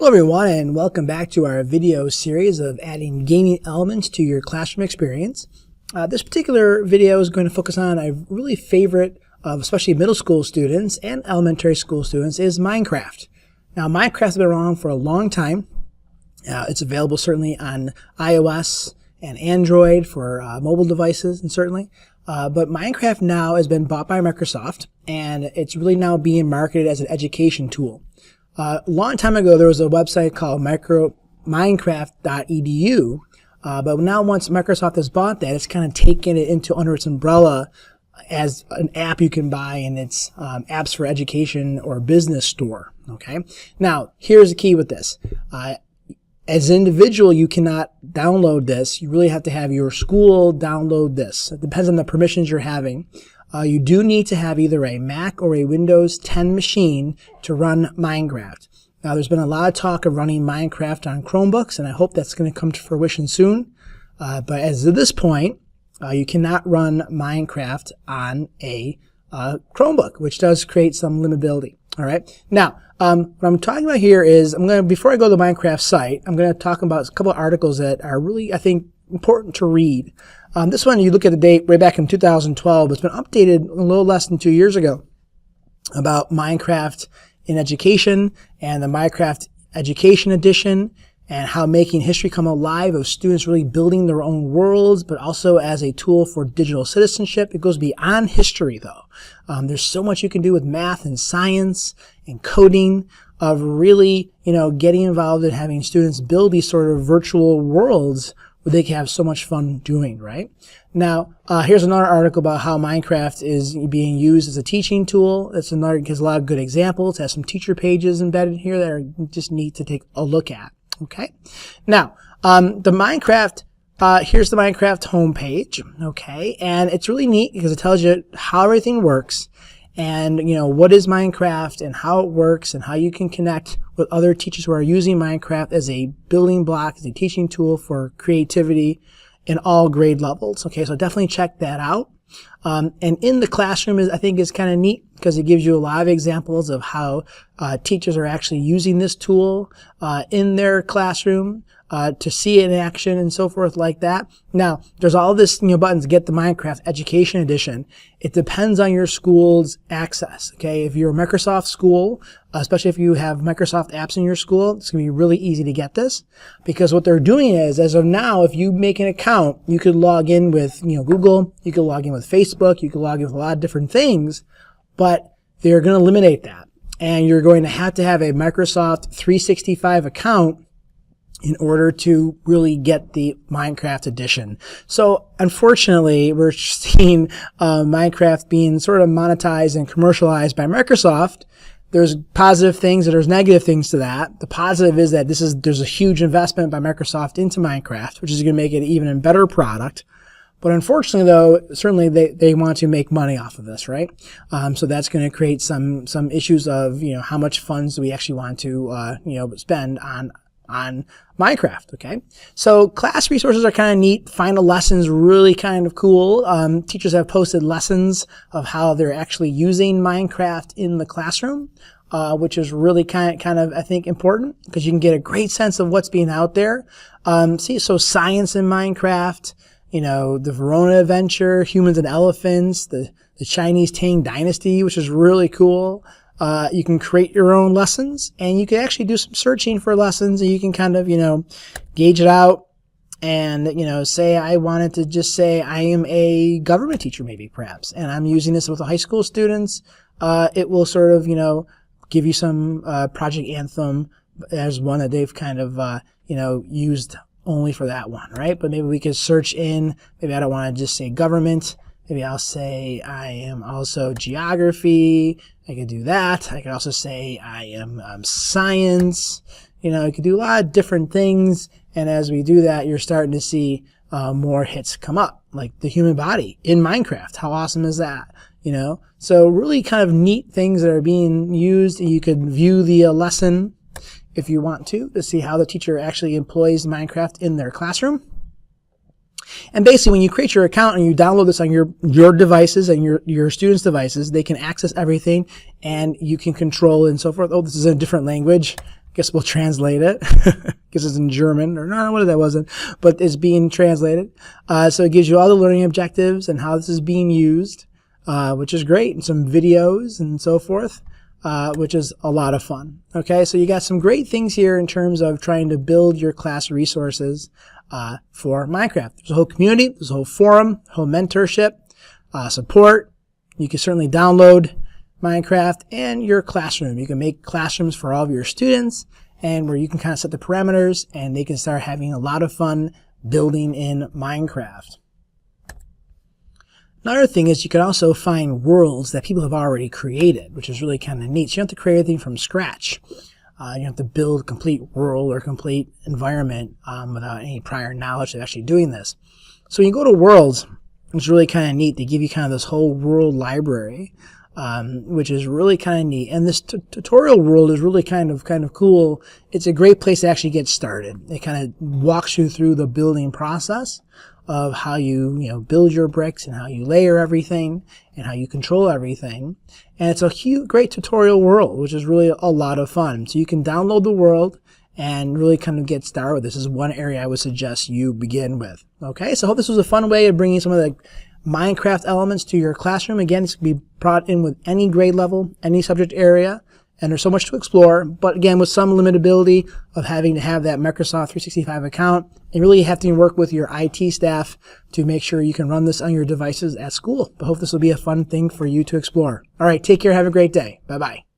Hello everyone, and welcome back to our video series of adding gaming elements to your classroom experience. This particular video is going to focus on a really favorite of especially middle school students and elementary school students is Minecraft. Now Minecraft has been around for a long time. It's available certainly on iOS and Android for mobile devices, and certainly. But Minecraft now has been bought by Microsoft, and it's really now being marketed as an education tool. A long time ago, there was a website called Minecraft.edu, but now once Microsoft has bought that, it's kind of taken it under its umbrella as an app you can buy in its apps for education or business store. Okay. Now, here's the key with this. As an individual, you cannot download this. You really have to have your school download this. It depends on the permissions you're having. You do need to have either a Mac or a Windows 10 machine to run Minecraft. Now, there's been a lot of talk of running Minecraft on Chromebooks, and I hope that's going to come to fruition soon. But as of this point, you cannot run Minecraft on a Chromebook, which does create some limitability. All right. Now, what I'm talking about here is before I go to the Minecraft site, I'm going to talk about a couple of articles that are really, I think, important to read. This one, you look at the date way back in 2012. It's been updated a little less than 2 years ago about Minecraft in education and the Minecraft Education Edition and how making history come alive of students really building their own worlds, but also as a tool for digital citizenship. It goes beyond history, though. There's so much you can do with math and science and coding of really, getting involved in having students build these sort of virtual worlds where they can have so much fun doing, right? Now, here's another article about how Minecraft is being used as a teaching tool. It's another, gives a lot of good examples. It has some teacher pages embedded here that are just neat to take a look at, okay? Now, the Minecraft, here's the Minecraft homepage, okay? And it's really neat because it tells you how everything works and, what is Minecraft and how it works and how you can connect with other teachers who are using Minecraft as a building block, as a teaching tool for creativity in all grade levels. Okay, so definitely check that out. And in the classroom, I think is kind of neat because it gives you a lot of examples of how teachers are actually using this tool in their classroom to see it in action and so forth like that. Now, there's all this, buttons, get the Minecraft Education Edition. It depends on your school's access, okay? If you're a Microsoft school, especially if you have Microsoft apps in your school, it's going to be really easy to get this because what they're doing is, as of now, if you make an account, you could log in with, Google, you could log in with Facebook, you could log in with a lot of different things, but they're going to eliminate that. And you're going to have a Microsoft 365 account in order to really get the Minecraft edition. So unfortunately, we're seeing Minecraft being sort of monetized and commercialized by Microsoft. There's positive things and there's negative things to that. The positive is that there's a huge investment by Microsoft into Minecraft, which is going to make it even a better product. But unfortunately, though, certainly they want to make money off of this, right? So that's going to create some issues of, how much funds do we actually want to, spend on Minecraft, okay? So class resources are kind of neat. Final lessons, really kind of cool. Teachers have posted lessons of how they're actually using Minecraft in the classroom, which is really kind of, I think, important because you can get a great sense of what's being out there. So science in Minecraft, the Verona Adventure, humans and elephants, the Chinese Tang Dynasty, which is really cool. You can create your own lessons and you can actually do some searching for lessons and you can kind of, gauge it out and, say I wanted to just say I am a government teacher maybe perhaps and I'm using this with the high school students. It will sort of, give you some Project Anthem as one that they've kind of, used only for that one, right? But maybe we could search in, maybe I don't want to just say government. Maybe I'll say I am also geography. I could do that. I could also say I am science. I could do a lot of different things. And as we do that, you're starting to see more hits come up, like the human body in Minecraft. How awesome is that? So really kind of neat things that are being used. You could view the lesson if you want to see how the teacher actually employs Minecraft in their classroom. And basically, when you create your account and you download this on your devices and your students' devices, they can access everything and you can control and so forth. Oh, this is a different language. guess we'll translate it. Because it's in German, or no, what that wasn't, but it's being translated. So it gives you all the learning objectives and how this is being used, which is great, and some videos and so forth, which is a lot of fun. Okay, so you got some great things here in terms of trying to build your class resources for Minecraft. There's a whole community, there's a whole forum, whole mentorship, support. You can certainly download Minecraft and your classroom. You can make classrooms for all of your students, and where you can kind of set the parameters and they can start having a lot of fun building in Minecraft. Another thing is you can also find worlds that people have already created, which is really kind of neat. So you don't have to create anything from scratch. You don't have to build a complete world or complete environment without any prior knowledge of actually doing this. So when you go to worlds, it's really kind of neat. They give you kind of this whole world library, which is really kind of neat. And this tutorial world is really kind of cool. It's a great place to actually get started. It kind of walks you through the building process of how you build your bricks and how you layer everything and how you control everything. And it's a great tutorial world, which is really a lot of fun. So you can download the world and really kind of get started with this. This is one area I would suggest you begin with. Okay, so I hope this was a fun way of bringing some of the Minecraft elements to your classroom. Again, this can be brought in with any grade level, any subject area, and there's so much to explore, but again, with some limitability of having to have that Microsoft 365 account, and really have to work with your IT staff to make sure you can run this on your devices at school. But I hope this will be a fun thing for you to explore. All right, take care, have a great day. Bye-bye.